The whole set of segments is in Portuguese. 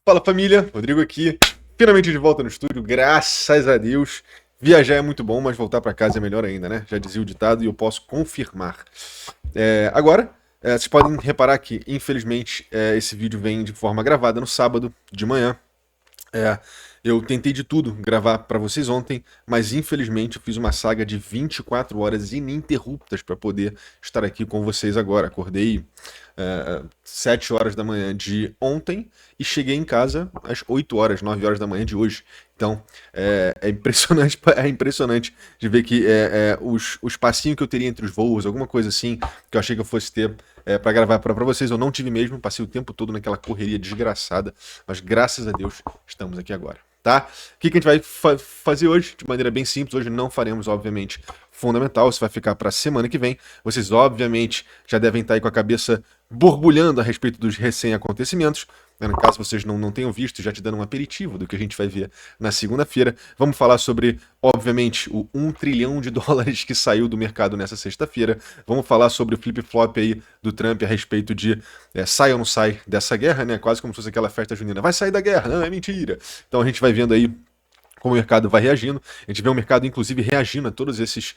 Fala família, Rodrigo aqui, finalmente de volta no estúdio, graças a Deus. Viajar é muito bom, mas voltar para casa é melhor ainda, né? Já dizia o ditado e eu posso confirmar. Agora, vocês podem reparar que, infelizmente, esse vídeo vem de forma gravada no sábado de manhã. É, eu tentei de tudo gravar para vocês ontem, mas infelizmente eu fiz uma saga de 24 horas ininterruptas para poder estar aqui com vocês agora. Acordei 7 horas da manhã de ontem e cheguei em casa às 8 horas, 9 horas da manhã de hoje. Então é impressionante, é impressionante de ver que o espacinho que eu teria entre os voos, alguma coisa assim, que eu achei que eu fosse ter para gravar para vocês, eu não tive mesmo, passei o tempo todo naquela correria desgraçada, mas graças a Deus estamos aqui agora, tá? O que a gente vai fazer hoje? De maneira bem simples, hoje não faremos, obviamente, fundamental, isso vai ficar para a semana que vem. Vocês, obviamente, já devem estar aí com a cabeça borbulhando a respeito dos recém-acontecimentos. No caso, vocês não tenham visto, já te dando um aperitivo do que a gente vai ver na segunda-feira. Vamos falar sobre, obviamente, o 1 trilhão de dólares que saiu do mercado nessa sexta-feira. Vamos falar sobre o flip-flop aí do Trump a respeito de sai ou não sai dessa guerra, né? Quase como se fosse aquela festa junina. Vai sair da guerra? Não, é mentira. Então a gente vai vendo aí como o mercado vai reagindo. A gente vê o mercado, inclusive, reagindo a todos esses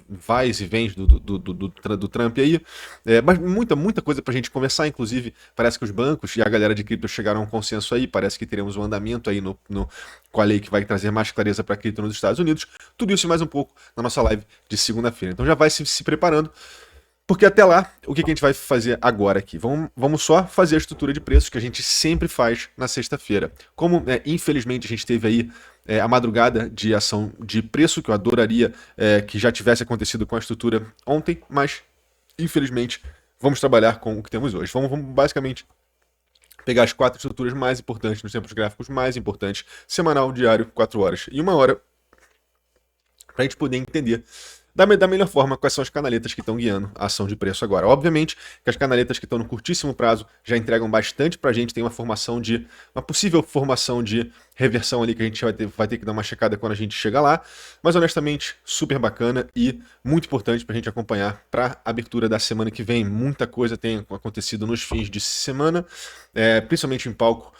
vais e vens do Trump aí. Mas muita coisa para a gente conversar. Inclusive, parece que os bancos e a galera de cripto chegaram a um consenso aí. Parece que teremos um andamento aí com a lei que vai trazer mais clareza para a cripto nos Estados Unidos. Tudo isso e mais um pouco na nossa live de segunda-feira. Então já vai se preparando. Porque até lá, o que a gente vai fazer agora aqui? Vamos só fazer a estrutura de preços que a gente sempre faz na sexta-feira. Como, infelizmente, a gente teve aí a madrugada de ação de preço, que eu adoraria que já tivesse acontecido com a estrutura ontem, mas, infelizmente, vamos trabalhar com o que temos hoje. Vamos basicamente pegar as 4 estruturas mais importantes, nos tempos gráficos mais importantes, semanal, diário, 4 horas e 1 hora, para a gente poder entender da melhor forma quais são as canaletas que estão guiando a ação de preço agora. Obviamente que as canaletas que estão no curtíssimo prazo já entregam bastante para a gente, tem uma possível formação de reversão ali que a gente vai ter que dar uma checada quando a gente chegar lá, mas honestamente super bacana e muito importante para a gente acompanhar para a abertura da semana que vem. Muita coisa tem acontecido nos fins de semana, principalmente em palco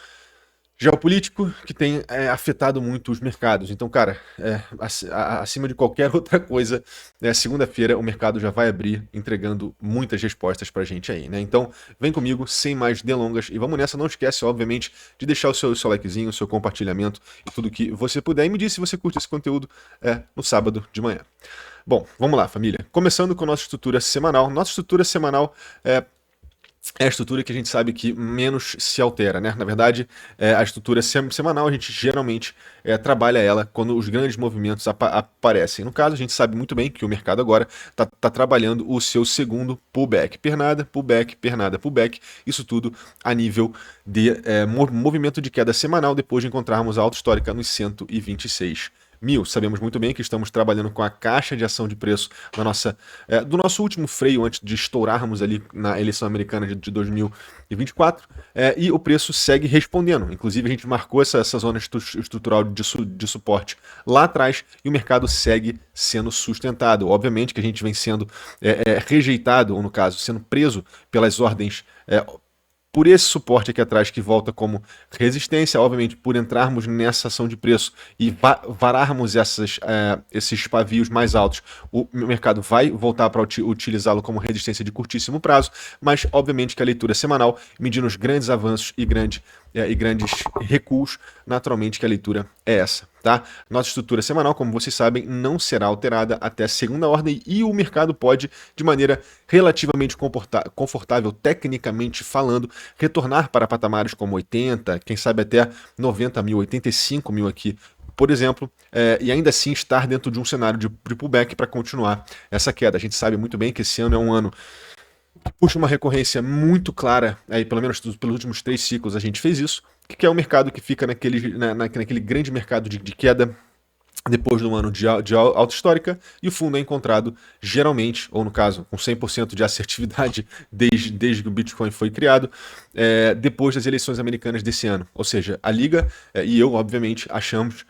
geopolítico que tem afetado muito os mercados. Então, cara, acima de qualquer outra coisa, segunda-feira o mercado já vai abrir entregando muitas respostas pra gente aí, né? Então, vem comigo, sem mais delongas, e vamos nessa. Não esquece, obviamente, de deixar o seu likezinho, o seu compartilhamento e tudo que você puder. E me diz se você curte esse conteúdo no sábado de manhã. Bom, vamos lá, família. Começando com a nossa estrutura semanal. Nossa estrutura semanal é a estrutura que a gente sabe que menos se altera, né? Na verdade, a estrutura semanal a gente geralmente trabalha ela quando os grandes movimentos aparecem. No caso, a gente sabe muito bem que o mercado agora está trabalhando o seu segundo pullback. Pernada, pullback, pernada, pullback. Isso tudo a nível de movimento de queda semanal depois de encontrarmos a alta histórica nos 126.000. Sabemos muito bem que estamos trabalhando com a caixa de ação de preço do nosso último freio antes de estourarmos ali na eleição americana de 2024, e o preço segue respondendo. Inclusive a gente marcou essa zona estrutural de suporte lá atrás e o mercado segue sendo sustentado. Obviamente que a gente vem sendo rejeitado, ou no caso, sendo preso pelas ordens por esse suporte aqui atrás que volta como resistência, obviamente por entrarmos nessa ação de preço e vararmos esses pavios mais altos, o mercado vai voltar para utilizá-lo como resistência de curtíssimo prazo, mas obviamente que a leitura semanal, medindo os grandes avanços e grandes recuos, naturalmente que a leitura é essa, tá? Nossa estrutura semanal, como vocês sabem, não será alterada até a segunda ordem e o mercado pode, de maneira relativamente confortável, tecnicamente falando, retornar para patamares como 80, quem sabe até 90 mil, 85 mil aqui, por exemplo, e ainda assim estar dentro de um cenário de pullback para continuar essa queda. A gente sabe muito bem que esse ano é um ano que puxa uma recorrência muito clara, aí pelo menos pelos últimos 3 ciclos a gente fez isso, que é um mercado que fica naquele grande mercado de queda depois de um ano de alta histórica, e o fundo é encontrado geralmente, ou no caso, com 100% de assertividade desde que o Bitcoin foi criado, depois das eleições americanas desse ano. Ou seja, a Liga e eu, obviamente, achamos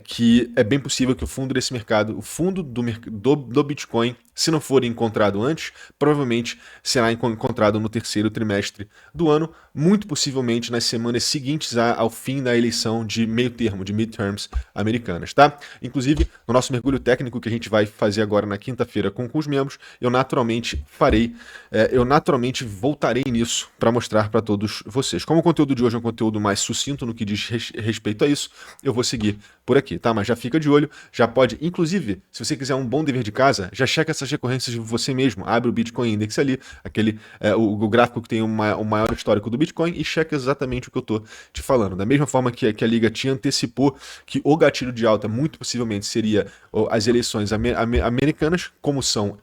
que é bem possível que o fundo desse mercado, o fundo do Bitcoin, Se não for encontrado antes, provavelmente será encontrado no terceiro trimestre do ano, muito possivelmente nas semanas seguintes ao fim da eleição de meio termo, de midterms americanas, tá? Inclusive, no nosso mergulho técnico que a gente vai fazer agora na quinta-feira com os membros, eu naturalmente voltarei nisso para mostrar para todos vocês. Como o conteúdo de hoje é um conteúdo mais sucinto no que diz respeito a isso, eu vou seguir por aqui, tá? Mas já fica de olho, já pode, inclusive, se você quiser um bom dever de casa, já checa essas recorrências de você mesmo, abre o Bitcoin Index ali, o gráfico que tem o maior histórico do Bitcoin e checa exatamente o que eu tô te falando. Da mesma forma que a Liga te antecipou que o gatilho de alta muito possivelmente seria as eleições americanas, como são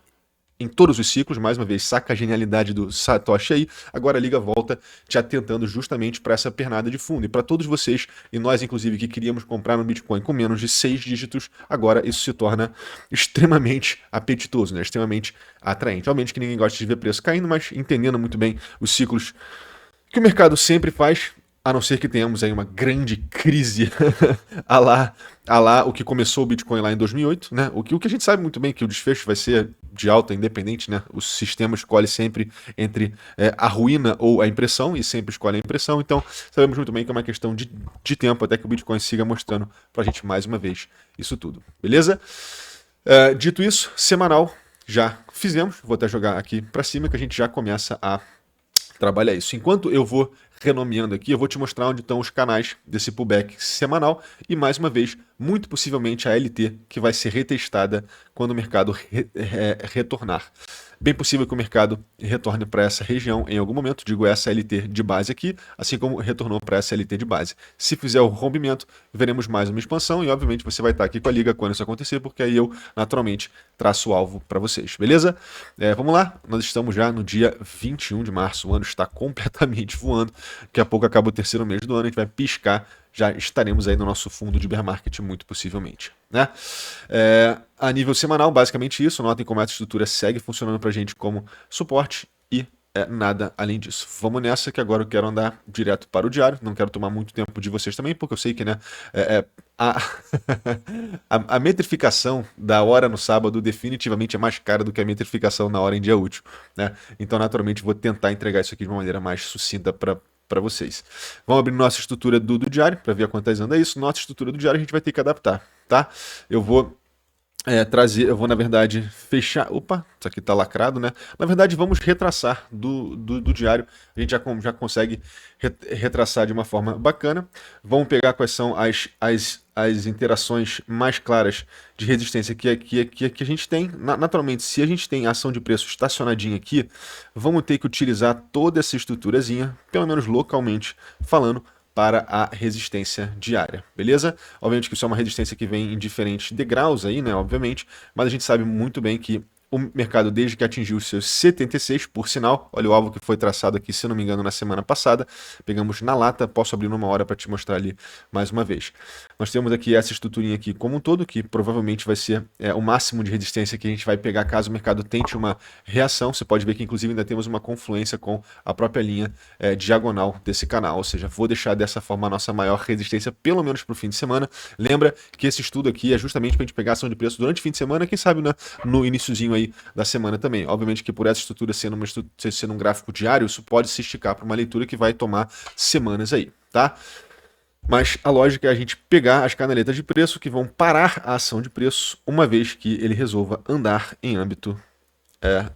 em todos os ciclos, mais uma vez, saca a genialidade do Satoshi aí, agora a Liga volta te atentando justamente para essa pernada de fundo. E para todos vocês, e nós inclusive que queríamos comprar no Bitcoin com menos de 6 dígitos, agora isso se torna extremamente apetitoso, né? Extremamente atraente. Obviamente que ninguém gosta de ver preço caindo, mas entendendo muito bem os ciclos que o mercado sempre faz, a não ser que tenhamos aí uma grande crise a lá o que começou o Bitcoin lá em 2008, né? O que a gente sabe muito bem que o desfecho vai ser de alta independente, né? O sistema escolhe sempre entre a ruína ou a impressão e sempre escolhe a impressão. Então, sabemos muito bem que é uma questão de tempo até que o Bitcoin siga mostrando pra gente mais uma vez isso tudo, beleza? Dito isso, semanal já fizemos. Vou até jogar aqui pra cima que a gente já começa a trabalhar isso. Enquanto eu vou renomeando aqui, eu vou te mostrar onde estão os canais desse pullback semanal e, mais uma vez, muito possivelmente a LT que vai ser retestada quando o mercado retornar. Bem possível que o mercado retorne para essa região em algum momento, digo essa LT de base aqui, assim como retornou para essa LT de base. Se fizer o rompimento, veremos mais uma expansão e, obviamente, você vai estar aqui com a Liga quando isso acontecer, porque aí eu, naturalmente, traço o alvo para vocês, beleza? Vamos lá, nós estamos já no dia 21 de março, o ano está completamente voando, daqui a pouco acaba o terceiro mês do ano, a gente vai piscar, já estaremos aí no nosso fundo de bear market muito possivelmente, né? A nível semanal, basicamente isso, notem como essa estrutura segue funcionando para a gente como suporte e nada além disso. Vamos nessa que agora eu quero andar direto para o diário, não quero tomar muito tempo de vocês também, porque eu sei que, né, a metrificação da hora no sábado definitivamente é mais cara do que a metrificação na hora em dia útil, né? Então, naturalmente, vou tentar entregar isso aqui de uma maneira mais sucinta para vocês. Vamos abrir nossa estrutura do diário para ver a quantas anda isso. Nossa estrutura do diário a gente vai ter que adaptar, tá? Eu vou na verdade, fechar. Opa, isso aqui tá lacrado, né? Na verdade, vamos retraçar do diário. A gente já consegue retraçar de uma forma bacana. Vamos pegar quais são as interações mais claras de resistência que a gente tem. Naturalmente, se a gente tem ação de preço estacionadinha aqui, vamos ter que utilizar toda essa estruturazinha, pelo menos localmente falando, para a resistência diária, beleza? Obviamente que isso é uma resistência que vem em diferentes degraus aí, né, obviamente, mas a gente sabe muito bem que o mercado, desde que atingiu os seus 76, por sinal, olha o alvo que foi traçado aqui, se eu não me engano, na semana passada, pegamos na lata, posso abrir numa hora para te mostrar ali mais uma vez. Nós temos aqui essa estruturinha aqui como um todo, que provavelmente vai ser o máximo de resistência que a gente vai pegar caso o mercado tente uma reação. Você pode ver que inclusive ainda temos uma confluência com a própria linha diagonal desse canal, ou seja, vou deixar dessa forma a nossa maior resistência, pelo menos para o fim de semana. Lembra que esse estudo aqui é justamente para a gente pegar ação de preço durante o fim de semana, quem sabe no iniciozinho aí da semana também. Obviamente que por essa estrutura sendo um gráfico diário, isso pode se esticar para uma leitura que vai tomar semanas aí, tá? Mas a lógica é a gente pegar as canaletas de preço que vão parar a ação de preço uma vez que ele resolva andar em âmbito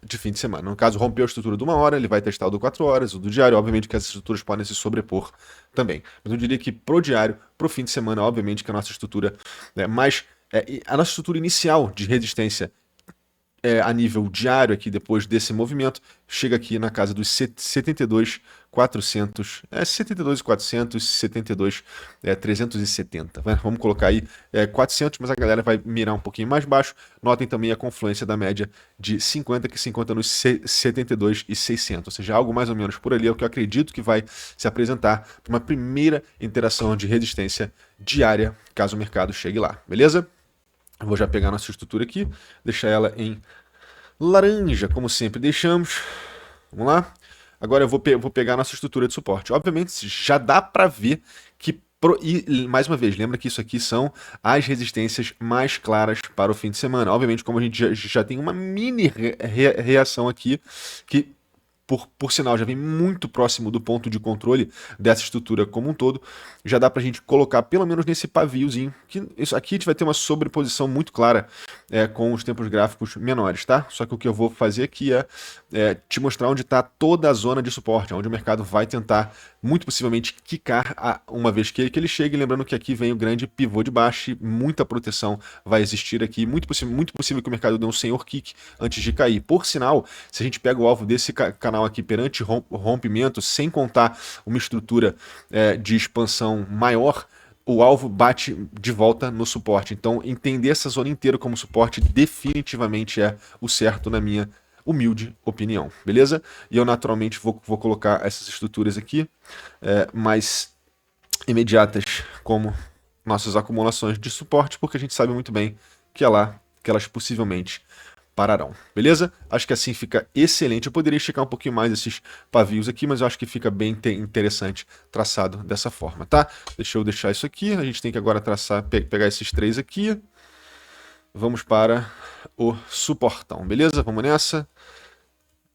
de fim de semana. No caso, rompeu a estrutura de uma hora, ele vai testar o do 4 horas, o do diário. Obviamente que essas estruturas podem se sobrepor também. Mas eu diria que pro diário, pro fim de semana, obviamente que a nossa estrutura a nossa estrutura inicial de resistência a nível diário aqui, depois desse movimento, chega aqui na casa dos 72.400, 72.400, 370. Né? Vamos colocar aí 400, mas a galera vai mirar um pouquinho mais baixo. Notem também a confluência da média de 50, que se encontra nos 72.600, ou seja, algo mais ou menos por ali é o que eu acredito que vai se apresentar para uma primeira interação de resistência diária, caso o mercado chegue lá, beleza? Eu vou já pegar nossa estrutura aqui, deixar ela em laranja, como sempre deixamos. Vamos lá. Agora eu vou pegar nossa estrutura de suporte. Obviamente, já dá para ver que E, mais uma vez, lembra que isso aqui são as resistências mais claras para o fim de semana. Obviamente, como a gente já tem uma mini reação aqui, que por sinal, já vem muito próximo do ponto de controle dessa estrutura como um todo, já dá pra gente colocar pelo menos nesse paviozinho, que isso aqui a gente vai ter uma sobreposição muito clara com os tempos gráficos menores, tá? Só que o que eu vou fazer aqui é te mostrar onde está toda a zona de suporte, onde o mercado vai tentar, muito possivelmente, quicar uma vez que ele chegue, lembrando que aqui vem o grande pivô de baixo, e muita proteção vai existir aqui, muito possível que o mercado dê um senhor kick antes de cair. Por sinal, se a gente pega o alvo desse canal aqui perante rompimento, sem contar uma estrutura de expansão maior, o alvo bate de volta no suporte. Então, entender essa zona inteira como suporte definitivamente é o certo na minha humilde opinião, beleza? E eu naturalmente vou colocar essas estruturas aqui mais imediatas como nossas acumulações de suporte, porque a gente sabe muito bem que é lá que elas possivelmente pararão, beleza? Acho que assim fica excelente. Eu poderia esticar um pouquinho mais esses pavios aqui, mas eu acho que fica bem interessante traçado dessa forma, tá? Deixa eu deixar isso aqui. A gente tem que agora traçar, pegar esses três aqui. Vamos para o suportão, beleza? Vamos nessa.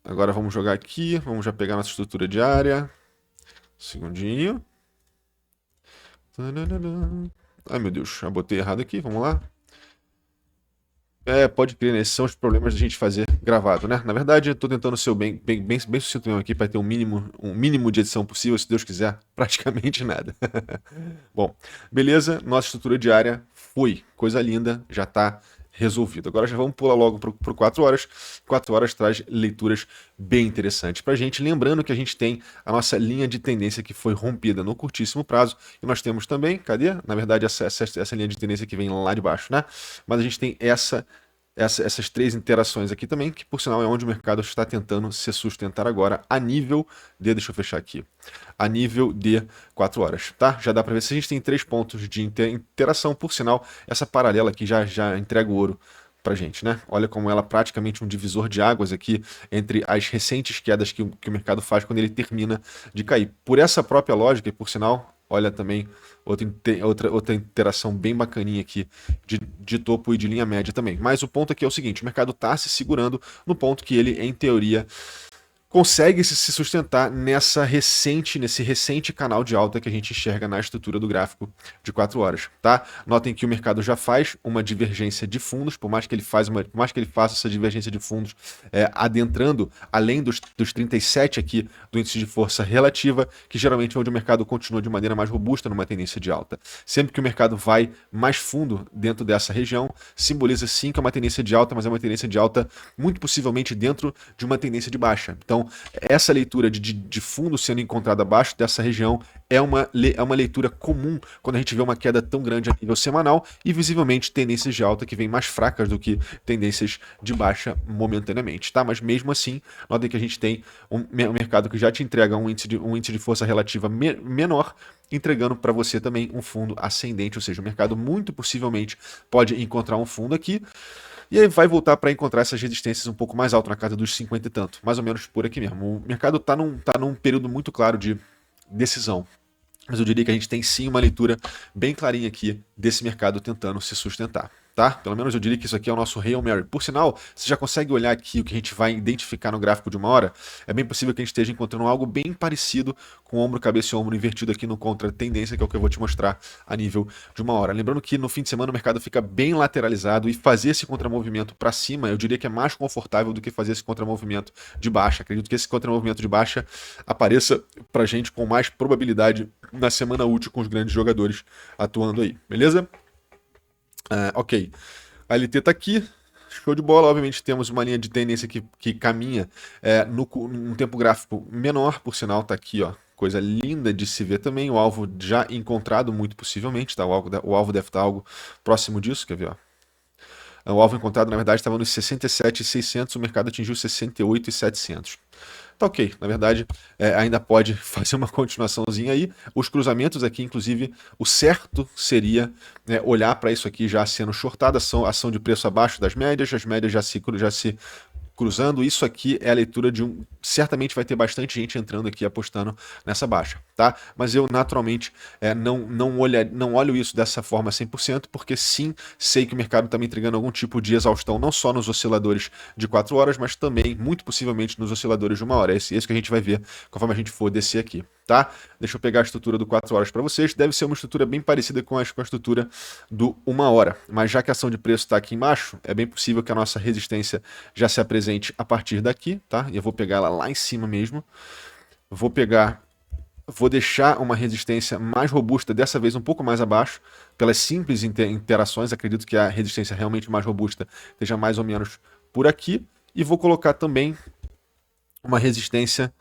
Agora vamos jogar aqui. Vamos já pegar nossa estrutura diária. Segundinho. Ai, meu Deus. Já botei errado aqui. Vamos lá. Pode crer, né? Esses são os problemas da gente fazer gravado, né? Na verdade, eu tô tentando ser bem sucinto mesmo aqui para ter um mínimo de edição possível, se Deus quiser, praticamente nada. Bom, beleza, nossa estrutura diária foi, coisa linda, já tá resolvido. Agora já vamos pular logo por 4 horas. 4 horas traz leituras bem interessantes pra gente. Lembrando que a gente tem a nossa linha de tendência que foi rompida no curtíssimo prazo. E nós temos também, cadê? Na verdade, essa linha de tendência que vem lá de baixo, né? Mas a gente tem essas três interações aqui também, que por sinal é onde o mercado está tentando se sustentar agora a nível de, deixa eu fechar aqui, a nível de 4 horas, tá? Já dá para ver se a gente tem 3 pontos de interação, por sinal, essa paralela aqui já entrega o ouro pra gente, né? Olha como ela é praticamente um divisor de águas aqui entre as recentes quedas que o mercado faz quando ele termina de cair. Por essa própria lógica, e por sinal, olha também outra interação bem bacaninha aqui de topo e de linha média também. Mas o ponto aqui é o seguinte, o mercado está se segurando no ponto que ele, em teoria, consegue se sustentar nesse recente canal de alta que a gente enxerga na estrutura do gráfico de 4 horas, tá? Notem que o mercado já faz uma divergência de fundos, por mais que ele faça essa divergência de fundos adentrando além dos 37 aqui do índice de força relativa, que geralmente é onde o mercado continua de maneira mais robusta numa tendência de alta. Sempre que o mercado vai mais fundo dentro dessa região, simboliza sim que é uma tendência de alta, mas é uma tendência de alta muito possivelmente dentro de uma tendência de baixa. Então, essa leitura de fundo sendo encontrada abaixo dessa região é uma leitura comum quando a gente vê uma queda tão grande a nível semanal e visivelmente tendências de alta que vêm mais fracas do que tendências de baixa momentaneamente, tá? Mas mesmo assim, notem que a gente tem um mercado que já te entrega um índice de força relativa menor, entregando para você também um fundo ascendente, ou seja, o mercado muito possivelmente pode encontrar um fundo aqui, e aí vai voltar para encontrar essas resistências um pouco mais alto, na casa dos 50 e tanto, mais ou menos por aqui mesmo. O mercado está num período muito claro de decisão, mas eu diria que a gente tem sim uma leitura bem clarinha aqui desse mercado tentando se sustentar, tá? Pelo menos eu diria que isso aqui é o nosso Hail Mary. Por sinal, você já consegue olhar aqui o que a gente vai identificar no gráfico de uma hora? É bem possível que a gente esteja encontrando algo bem parecido com o ombro, cabeça e ombro invertido aqui no contra-tendência, que é o que eu vou te mostrar a nível de uma hora. Lembrando que no fim de semana o mercado fica bem lateralizado e fazer esse contramovimento para cima, eu diria que é mais confortável do que fazer esse contramovimento de baixa. Acredito que esse contramovimento de baixa apareça pra gente com mais probabilidade na semana útil com os grandes jogadores atuando aí, beleza? Ok, a LT tá aqui, show de bola. Obviamente temos uma linha de tendência que caminha num tempo gráfico menor, por sinal tá aqui, ó, coisa linda de se ver também, o alvo já encontrado muito possivelmente, tá? O alvo deve estar algo próximo disso, quer ver, ó. O alvo encontrado na verdade estava nos 67.600, o mercado atingiu 68.700. Tá ok, na verdade ainda pode fazer uma continuaçãozinha aí. Os cruzamentos aqui, inclusive, o certo seria olhar para isso aqui já sendo shortado, ação de preço abaixo das médias, as médias já se cruzando, isso aqui é a leitura de um... Certamente vai ter bastante gente entrando aqui apostando nessa baixa, tá? Mas eu naturalmente não olho isso dessa forma 100%, porque sim, sei que o mercado está me entregando algum tipo de exaustão, não só nos osciladores de 4 horas, mas também, muito possivelmente, nos osciladores de 1 hora. Esse que a gente vai ver conforme a gente for descer aqui, tá? Deixa eu pegar a estrutura do 4 horas para vocês. Deve ser uma estrutura bem parecida com a estrutura do 1 hora, mas já que a ação de preço está aqui embaixo, é bem possível que a nossa resistência já se apresente a partir daqui, tá? E eu vou pegar ela lá em cima mesmo. Vou deixar uma resistência mais robusta, dessa vez um pouco mais abaixo, pelas simples interações. Acredito que a resistência realmente mais robusta esteja mais ou menos por aqui. E vou colocar também uma resistência,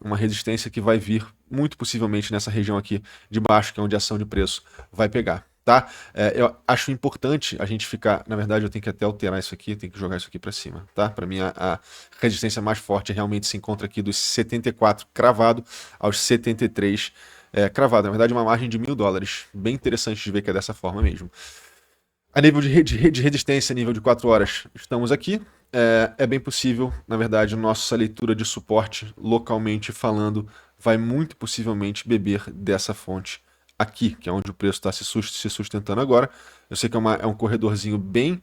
uma resistência que vai vir muito possivelmente nessa região aqui de baixo, que é onde a ação de preço vai pegar. Tá? Eu acho importante a gente ficar... Na verdade, eu tenho que até alterar isso aqui, tenho que jogar isso aqui para cima, tá? Para mim, a resistência mais forte realmente se encontra aqui dos 74 cravado aos 73 cravado. Na verdade, uma margem de $1.000. Bem interessante de ver que é dessa forma mesmo. A nível de resistência, nível de 4 horas, estamos aqui. É bem possível, na verdade, nossa leitura de suporte, localmente falando, vai muito possivelmente beber dessa fonte aqui, que é onde o preço está se sustentando agora. Eu sei que é um corredorzinho bem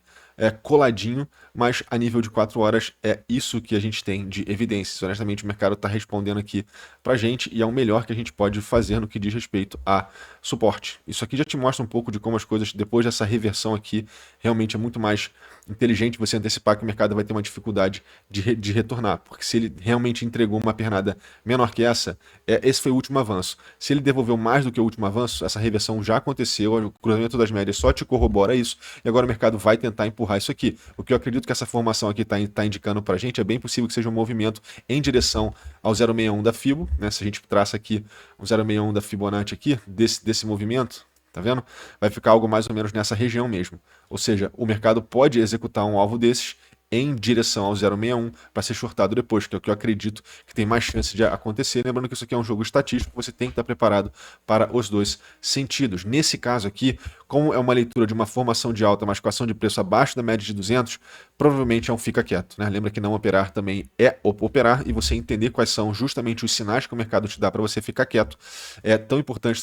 coladinho, mas a nível de 4 horas é isso que a gente tem de evidências. Honestamente, o mercado está respondendo aqui pra gente e é o melhor que a gente pode fazer no que diz respeito a suporte. Isso aqui já te mostra um pouco de como as coisas, depois dessa reversão aqui, realmente é muito mais inteligente você antecipar que o mercado vai ter uma dificuldade de retornar, porque se ele realmente entregou uma pernada menor que essa, esse foi o último avanço. Se ele devolveu mais do que o último avanço, essa reversão já aconteceu, o cruzamento das médias só te corrobora isso, e agora o mercado vai tentar empurrar isso aqui. O que eu acredito que essa formação aqui está indicando para a gente é bem possível que seja um movimento em direção ao 061 da Fibo, né? Se a gente traça aqui um 061 da Fibonacci aqui, desse movimento, tá vendo? Vai ficar algo mais ou menos nessa região mesmo. Ou seja, o mercado pode executar um alvo desses em direção ao 061 para ser shortado depois, que é o que eu acredito que tem mais chance de acontecer. Lembrando que isso aqui é um jogo estatístico, você tem que estar preparado para os dois sentidos. Nesse caso aqui, como é uma leitura de uma formação de alta, mas com ação de preço abaixo da média de 200, provavelmente é um fica quieto, né? Lembra que não operar também é operar, e você entender quais são justamente os sinais que o mercado te dá para você ficar quieto é tão importante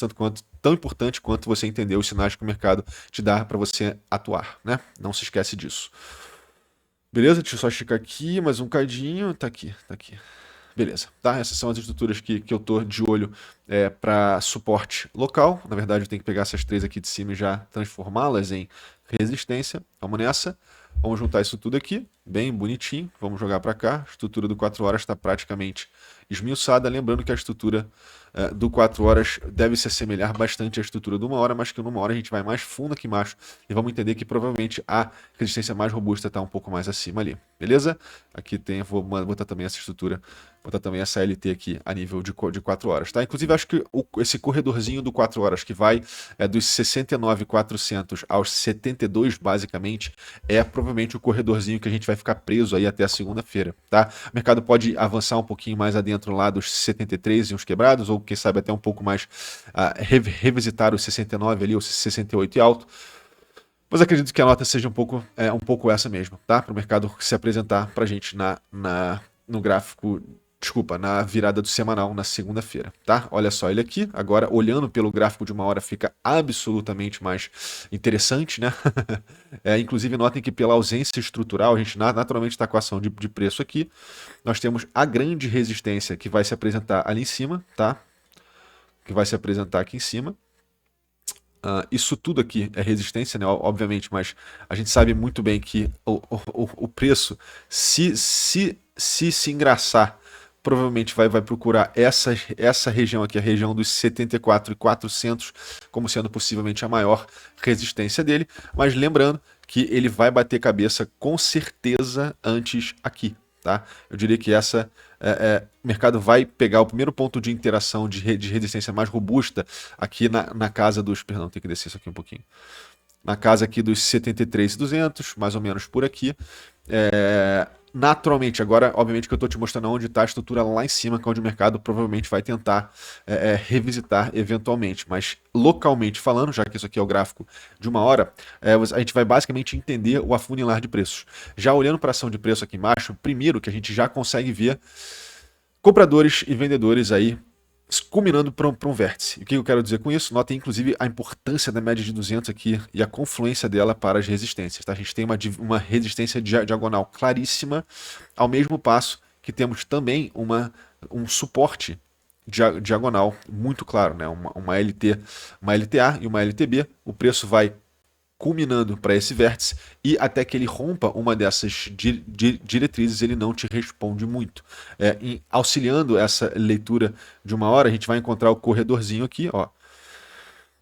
quanto você entender os sinais que o mercado te dá para você atuar, né? Não se esquece disso. Beleza? Deixa eu só esticar aqui mais um cadinho. Tá aqui, tá aqui. Beleza, tá? Essas são as estruturas que eu tô de olho para suporte local. Na verdade, eu tenho que pegar essas três aqui de cima e já transformá-las em resistência. Vamos nessa. Vamos juntar isso tudo aqui, bem bonitinho. Vamos jogar para cá. A estrutura do 4 horas está praticamente esmiuçada. Lembrando que a estrutura do 4 horas deve se assemelhar bastante à estrutura do 1 hora, mas que no 1 hora a gente vai mais fundo aqui embaixo e vamos entender que provavelmente a resistência mais robusta está um pouco mais acima ali, beleza? Aqui tem, vou botar também essa estrutura, botar também essa LT aqui a nível de 4 horas, tá? Inclusive acho que esse corredorzinho do 4 horas que vai dos 69.400 aos 72 basicamente, é provavelmente o corredorzinho que a gente vai ficar preso aí até a segunda-feira, tá? O mercado pode avançar um pouquinho mais adentro lá dos 73 e uns quebrados, ou quem sabe até um pouco mais revisitar os 69 ali, ou 68 e alto. Mas acredito que a nota seja um pouco essa mesmo, tá? Para o mercado se apresentar para a gente no gráfico, desculpa, na virada do semanal na segunda-feira, tá? Olha só ele aqui, agora olhando pelo gráfico de 1 hora fica absolutamente mais interessante, né? Inclusive notem que pela ausência estrutural, a gente naturalmente está com a ação de preço aqui. Nós temos a grande resistência que vai se apresentar ali em cima, tá? Que vai se apresentar aqui em cima. Isso tudo aqui é resistência, né? Obviamente, mas a gente sabe muito bem que o preço, se engraçar, provavelmente vai procurar essa região aqui, a região dos 74.400, como sendo possivelmente a maior resistência dele, mas lembrando que ele vai bater cabeça com certeza antes aqui, tá? Eu diria que o mercado vai pegar o primeiro ponto de interação de resistência mais robusta aqui na casa dos... Perdão, tem que descer isso aqui um pouquinho. Na casa aqui dos 73.200, mais ou menos por aqui. naturalmente, agora, obviamente que eu estou te mostrando onde está a estrutura lá em cima, que é onde o mercado provavelmente vai tentar revisitar eventualmente. Mas localmente falando, já que isso aqui é o gráfico de uma hora, a gente vai basicamente entender o afunilar de preços. Já olhando para a ação de preço aqui embaixo, primeiro que a gente já consegue ver compradores e vendedores aí culminando para um vértice. E o que eu quero dizer com isso? Notem, inclusive, a importância da média de 200 aqui e a confluência dela para as resistências. Tá? A gente tem uma resistência diagonal claríssima, ao mesmo passo que temos também um suporte diagonal muito claro, né? uma LTA e uma LTB. O preço vai culminando para esse vértice e até que ele rompa uma dessas diretrizes, ele não te responde muito. Auxiliando essa leitura de uma hora, a gente vai encontrar o corredorzinho aqui, ó.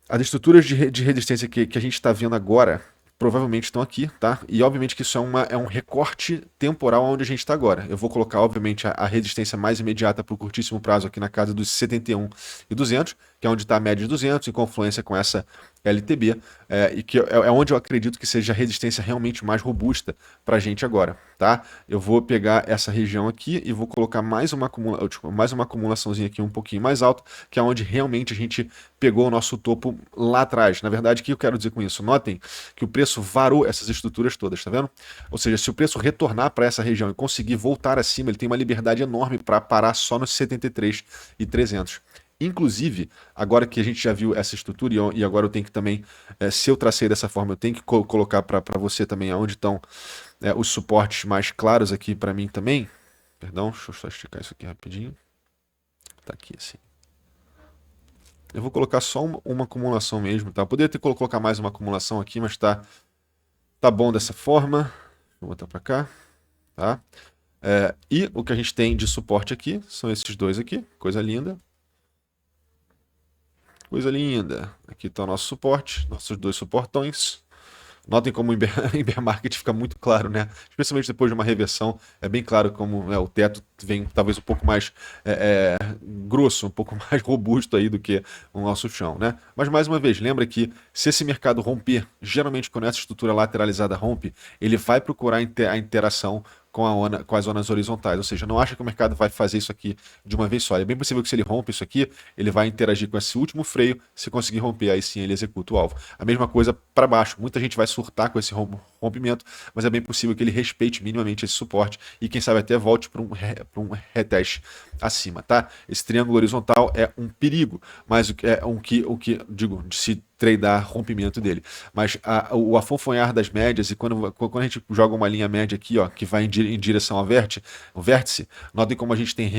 As estruturas de resistência que a gente está vendo agora provavelmente estão aqui, tá? E obviamente que isso é um recorte temporal onde a gente está agora. Eu vou colocar, obviamente, a resistência mais imediata para o curtíssimo prazo aqui na casa dos 71 e 200, que é onde está a média de 200, em confluência com essa LTB, e que é onde eu acredito que seja a resistência realmente mais robusta para a gente agora, tá? Eu vou pegar essa região aqui e vou colocar mais uma acumulaçãozinha aqui um pouquinho mais alta, que é onde realmente a gente pegou o nosso topo lá atrás. Na verdade, o que eu quero dizer com isso? Notem que o preço varou essas estruturas todas, tá vendo? Ou seja, se o preço retornar para essa região e conseguir voltar acima, ele tem uma liberdade enorme para parar só nos 73 e 300. Inclusive, agora que a gente já viu essa estrutura e agora eu tenho que também, se eu tracei dessa forma, eu tenho que colocar para você também onde estão os suportes mais claros aqui para mim também. Perdão, deixa eu só esticar isso aqui rapidinho. Tá aqui assim. Eu vou colocar só uma acumulação mesmo, tá? Eu poderia ter colocar mais uma acumulação aqui, mas tá bom dessa forma. Vou botar para cá, tá? E o que a gente tem de suporte aqui são esses dois aqui, coisa linda. Coisa linda. Aqui está o nosso suporte, nossos dois suportões. Notem como o bear market fica muito claro, né? Especialmente depois de uma reversão, é bem claro como o teto vem talvez um pouco mais grosso, um pouco mais robusto aí do que o nosso chão, né? Mas mais uma vez, lembra que se esse mercado romper, geralmente quando essa estrutura lateralizada rompe, ele vai procurar a interação com as zonas horizontais, ou seja, não acha que o mercado vai fazer isso aqui de uma vez só. É bem possível que se ele rompe isso aqui, ele vai interagir com esse último freio, se conseguir romper, aí sim ele executa o alvo. A mesma coisa para baixo, muita gente vai surtar com esse rompimento, mas é bem possível que ele respeite minimamente esse suporte e quem sabe até volte para um reteste acima, tá? Esse triângulo horizontal é um perigo, mas digo, de se tradar rompimento dele. Mas o afonfonhar das médias, e quando a gente joga uma linha média aqui, ó, que vai em direção ao vértice, notem como a gente tem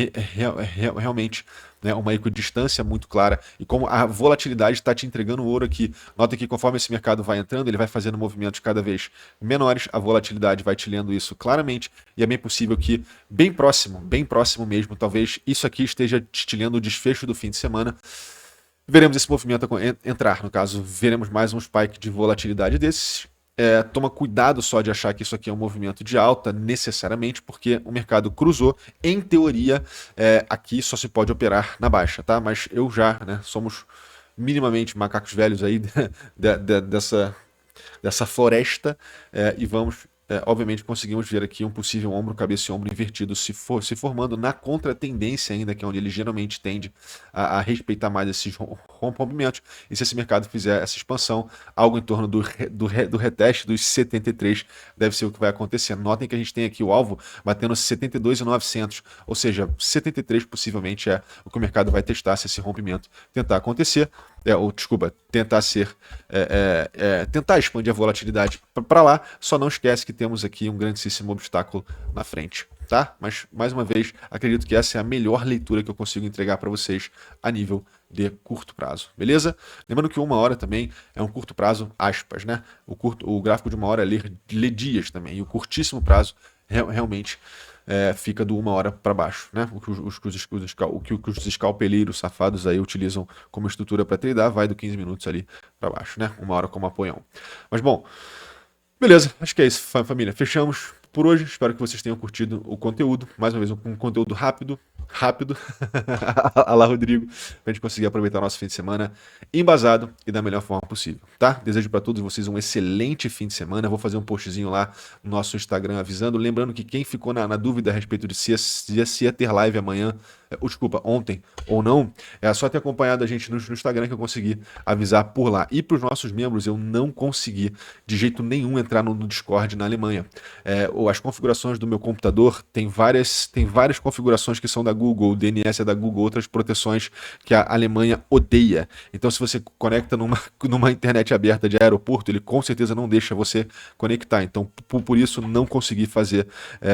realmente, né, uma equidistância muito clara e como a volatilidade está te entregando ouro aqui. Notem que conforme esse mercado vai entrando, ele vai fazendo movimentos cada vez menores, a volatilidade vai te lendo isso claramente e é bem possível que bem próximo mesmo, talvez isso aqui esteja te lendo o desfecho do fim de semana. Veremos esse movimento entrar, no caso, veremos mais um spike de volatilidade desses. Toma cuidado só de achar que isso aqui é um movimento de alta, necessariamente, porque o mercado cruzou. Em teoria, aqui só se pode operar na baixa, tá? Mas eu já, né, somos minimamente macacos velhos aí dessa floresta e vamos obviamente conseguimos ver aqui um possível ombro, cabeça e ombro invertido se formando na contratendência ainda, que é onde ele geralmente tende a respeitar mais esses rompimentos. E se esse mercado fizer essa expansão, algo em torno do reteste dos 73 deve ser o que vai acontecer. Notem que a gente tem aqui o alvo batendo 72.900, ou seja, 73 possivelmente é o que o mercado vai testar se esse rompimento tentar acontecer. Tentar expandir a volatilidade para lá, só não esquece que temos aqui um grandíssimo obstáculo na frente, tá? Mas, mais uma vez, acredito que essa é a melhor leitura que eu consigo entregar para vocês a nível de curto prazo, beleza? Lembrando que uma hora também é um curto prazo, aspas, né? O gráfico de uma hora lê dias também, e o curtíssimo prazo realmente fica do uma hora para baixo, né? O que os scalpeleiros safados aí utilizam como estrutura para tradar vai do 15 minutos ali para baixo, né? Uma hora como apoião. Mas bom, beleza, acho que é isso, família. Fechamos. por hoje. Espero que vocês tenham curtido o conteúdo. Mais uma vez, um conteúdo rápido. Alá, Rodrigo, pra gente conseguir aproveitar o nosso fim de semana embasado e da melhor forma possível, tá? Desejo para todos vocês um excelente fim de semana. Vou fazer um postzinho lá no nosso Instagram avisando. Lembrando que quem ficou na dúvida a respeito de se ia ter live amanhã, desculpa, ontem ou não, é só ter acompanhado a gente no Instagram que eu consegui avisar por lá. E para os nossos membros, eu não consegui de jeito nenhum entrar no Discord na Alemanha. As configurações do meu computador tem várias configurações que são da Google, o DNS é da Google, outras proteções que a Alemanha odeia. Então, se você conecta numa internet aberta de aeroporto, ele com certeza não deixa você conectar. Então, por isso, não consegui fazer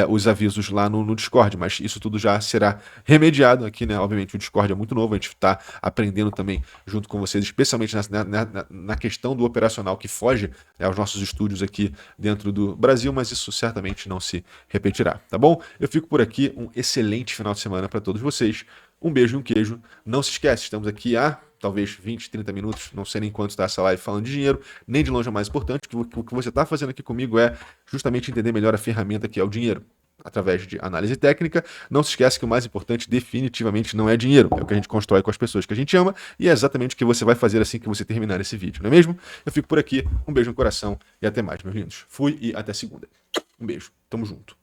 os avisos lá no Discord, mas isso tudo já será remediado aqui, né? Obviamente, o Discord é muito novo, a gente está aprendendo também junto com vocês, especialmente na questão do operacional que foge aos nossos estúdios aqui dentro do Brasil, mas isso certamente não se repetirá, tá bom? Eu fico por aqui, um excelente final de semana para todos vocês, um beijo e um queijo, não se esquece, estamos aqui há talvez 20, 30 minutos, não sei nem quanto está essa live falando de dinheiro, nem de longe é mais importante, o que você está fazendo aqui comigo é justamente entender melhor a ferramenta que é o dinheiro, através de análise técnica. Não se esquece que o mais importante definitivamente não é dinheiro, é o que a gente constrói com as pessoas que a gente ama e é exatamente o que você vai fazer assim que você terminar esse vídeo, não é mesmo? Eu fico por aqui, um beijo no coração e até mais, meus lindos. Fui e até segunda. Um beijo, tamo junto.